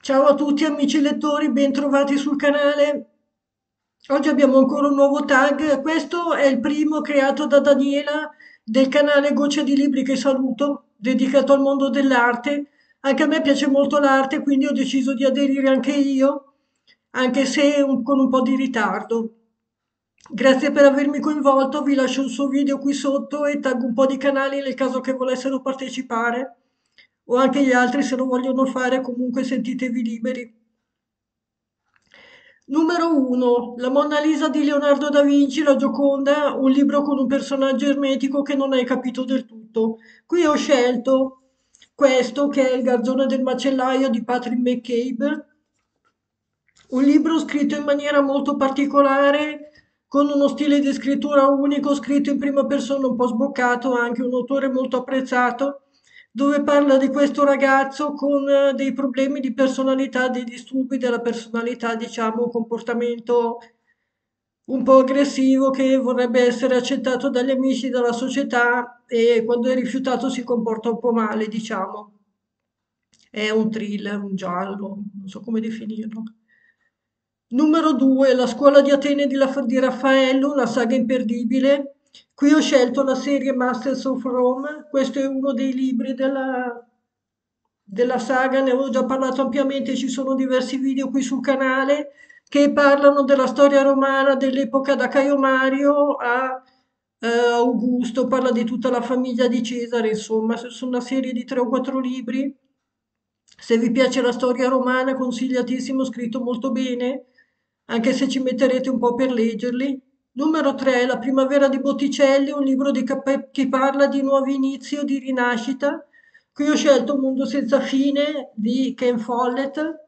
Ciao a tutti amici lettori, bentrovati sul canale. Oggi abbiamo ancora un nuovo tag. Questo è il primo creato da Daniela del canale Gocce di Libri che saluto, dedicato al mondo dell'arte. Anche a me piace molto l'arte, quindi ho deciso di aderire anche io, anche se con un po' di ritardo. Grazie per avermi coinvolto, vi lascio il suo video qui sotto e taggo un po' di canali nel caso che volessero partecipare, o anche gli altri se lo vogliono fare, comunque sentitevi liberi. Numero 1, La Monna Lisa di Leonardo da Vinci, La Gioconda, un libro con un personaggio ermetico che non hai capito del tutto. Qui ho scelto questo che è Il garzone del macellaio di Patrick McCabe, un libro scritto in maniera molto particolare, con uno stile di scrittura unico, scritto in prima persona un po' sboccato, anche un autore molto apprezzato, dove parla di questo ragazzo con dei problemi di personalità, dei disturbi della personalità, diciamo, un comportamento un po' aggressivo che vorrebbe essere accettato dagli amici, dalla società e quando è rifiutato si comporta un po' male, diciamo. È un thriller, un giallo, non so come definirlo. Numero 2, La scuola di Atene di Raffaello, una saga imperdibile. Qui ho scelto la serie Masters of Rome, questo è uno dei libri della saga, ne avevo già parlato ampiamente, ci sono diversi video qui sul canale che parlano della storia romana dell'epoca da Caio Mario a Augusto, parla di tutta la famiglia di Cesare, insomma, sono una serie di 3 o 4 libri. Se vi piace la storia romana, consigliatissimo, scritto molto bene, anche se ci metterete un po' per leggerli. Numero 3, La primavera di Botticelli, un libro che parla di nuovi inizi o di rinascita. Qui ho scelto Un mondo senza fine di Ken Follett,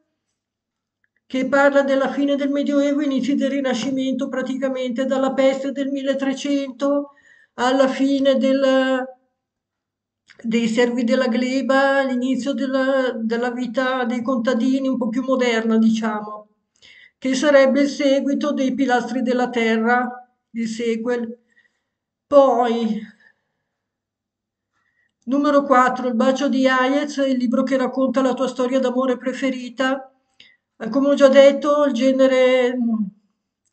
che parla della fine del Medioevo, inizi del Rinascimento, praticamente dalla peste del 1300 alla fine dei servi della gleba, l'inizio della vita dei contadini un po' più moderna, diciamo, che sarebbe il seguito dei Pilastri della Terra, il sequel. Poi, numero 4, Il bacio di Hayez, il libro che racconta la tua storia d'amore preferita. Come ho già detto, il genere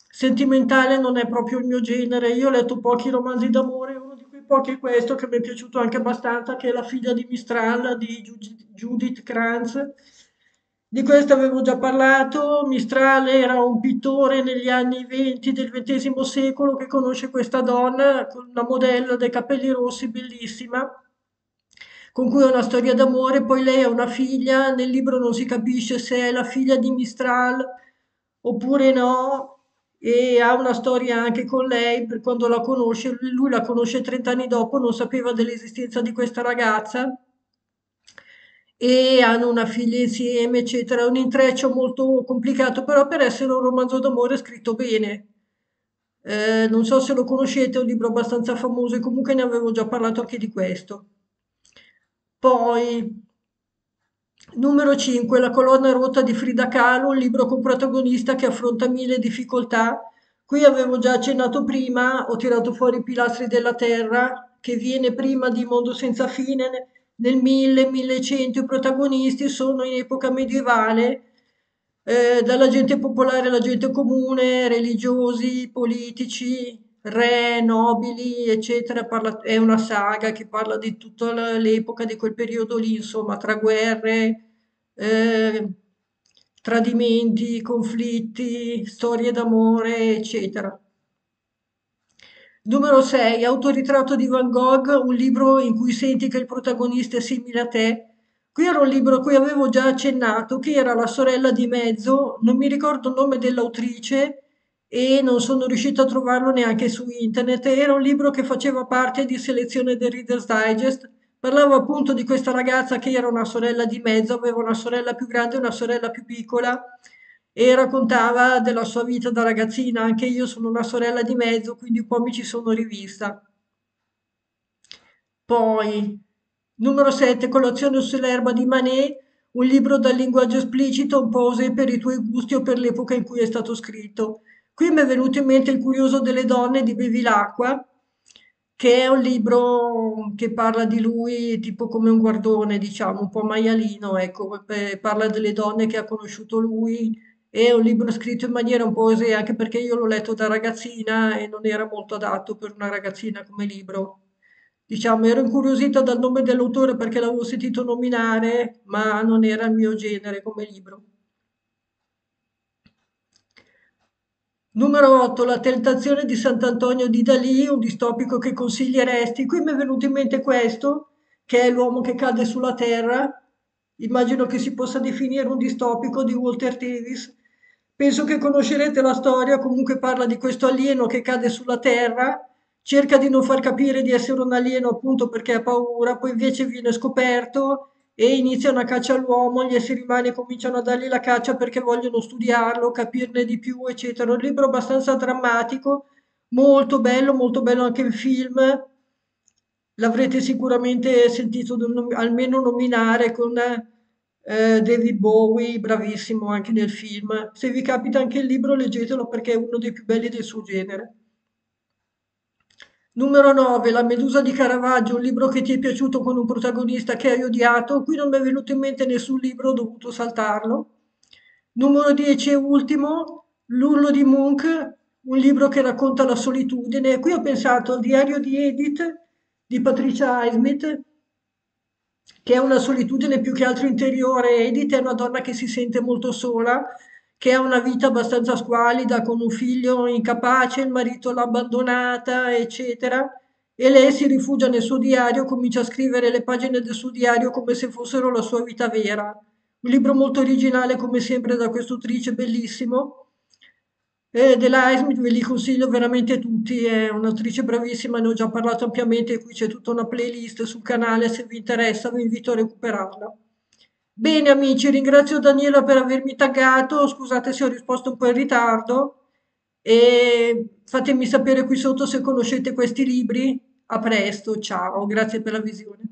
sentimentale non è proprio il mio genere. Io ho letto pochi romanzi d'amore, uno di quei pochi è questo che mi è piaciuto anche abbastanza, che è La figlia di Mistral di Judith Krantz. Di questo avevo già parlato. Mistral era un pittore negli anni 20 del XX secolo che conosce questa donna, una modella dai capelli rossi, bellissima, con cui ha una storia d'amore. Poi lei ha una figlia, nel libro non si capisce se è la figlia di Mistral oppure no, e ha una storia anche con lei per quando la conosce. Lui la conosce 30 anni dopo, non sapeva dell'esistenza di questa ragazza e hanno una figlia insieme, eccetera. È un intreccio molto complicato, però per essere un romanzo d'amore è scritto bene. Non so se lo conoscete, è un libro abbastanza famoso e comunque ne avevo già parlato anche di questo. Poi, numero 5, La colonna rotta di Frida Kahlo, un libro con protagonista che affronta mille difficoltà. Qui avevo già accennato prima, ho tirato fuori i pilastri della terra, che viene prima di Mondo senza fine, nel 1000-1100 i protagonisti sono in epoca medievale, dalla gente popolare alla gente comune, religiosi, politici, re, nobili, eccetera. È una saga che parla di tutta l'epoca di quel periodo lì, insomma, tra guerre, eh, tradimenti, conflitti, storie d'amore, eccetera. Numero 6, Autoritratto di Van Gogh, un libro in cui senti che il protagonista è simile a te. Qui era un libro a cui avevo già accennato, che era La sorella di mezzo, non mi ricordo il nome dell'autrice e non sono riuscita a trovarlo neanche su internet. Era un libro che faceva parte di selezione del Reader's Digest. Parlava appunto di questa ragazza che era una sorella di mezzo, aveva una sorella più grande e una sorella più piccola e raccontava della sua vita da ragazzina. Anche io sono una sorella di mezzo, quindi un po' mi ci sono rivista. Poi, numero 7, Colazione sull'erba di Manet, un libro dal linguaggio esplicito, un po' osé per i tuoi gusti o per l'epoca in cui è stato scritto. Qui mi è venuto in mente Il curioso delle donne di Bevilacqua, che è un libro che parla di lui tipo come un guardone, diciamo, un po' maialino, ecco, parla delle donne che ha conosciuto lui. È un libro scritto in maniera un po' così, anche perché io l'ho letto da ragazzina e non era molto adatto per una ragazzina come libro. Diciamo, ero incuriosita dal nome dell'autore perché l'avevo sentito nominare, ma non era il mio genere come libro. Numero 8, La tentazione di Sant'Antonio di Dalì, un distopico che consiglieresti. Qui mi è venuto in mente questo, che è L'uomo che cade sulla terra. Immagino che si possa definire un distopico di Walter Tevis. Penso che conoscerete la storia, comunque parla di questo alieno che cade sulla terra, cerca di non far capire di essere un alieno appunto perché ha paura, poi invece viene scoperto e inizia una caccia all'uomo, gli esseri umani cominciano a dargli la caccia perché vogliono studiarlo, capirne di più, eccetera. Un libro abbastanza drammatico, molto bello anche il film. L'avrete sicuramente sentito almeno nominare con David Bowie, bravissimo anche nel film. Se vi capita anche il libro, leggetelo perché è uno dei più belli del suo genere. Numero 9, La Medusa di Caravaggio, un libro che ti è piaciuto con un protagonista che hai odiato. Qui non mi è venuto in mente nessun libro, ho dovuto saltarlo. Numero 10 e ultimo, L'urlo di Munch, un libro che racconta la solitudine. Qui ho pensato al diario di Edith di Patricia Highsmith, che è una solitudine più che altro interiore. Edith è una donna che si sente molto sola, che ha una vita abbastanza squalida, con un figlio incapace, il marito l'ha abbandonata, eccetera. E lei si rifugia nel suo diario, comincia a scrivere le pagine del suo diario come se fossero la sua vita vera. Un libro molto originale, come sempre, da questa autrice, bellissimo. Della Highsmith ve li consiglio veramente tutti, è un'attrice bravissima, ne ho già parlato ampiamente, qui c'è tutta una playlist sul canale, se vi interessa vi invito a recuperarla. Bene amici, ringrazio Daniela per avermi taggato, scusate se ho risposto un po' in ritardo e fatemi sapere qui sotto se conoscete questi libri. A presto, ciao, grazie per la visione.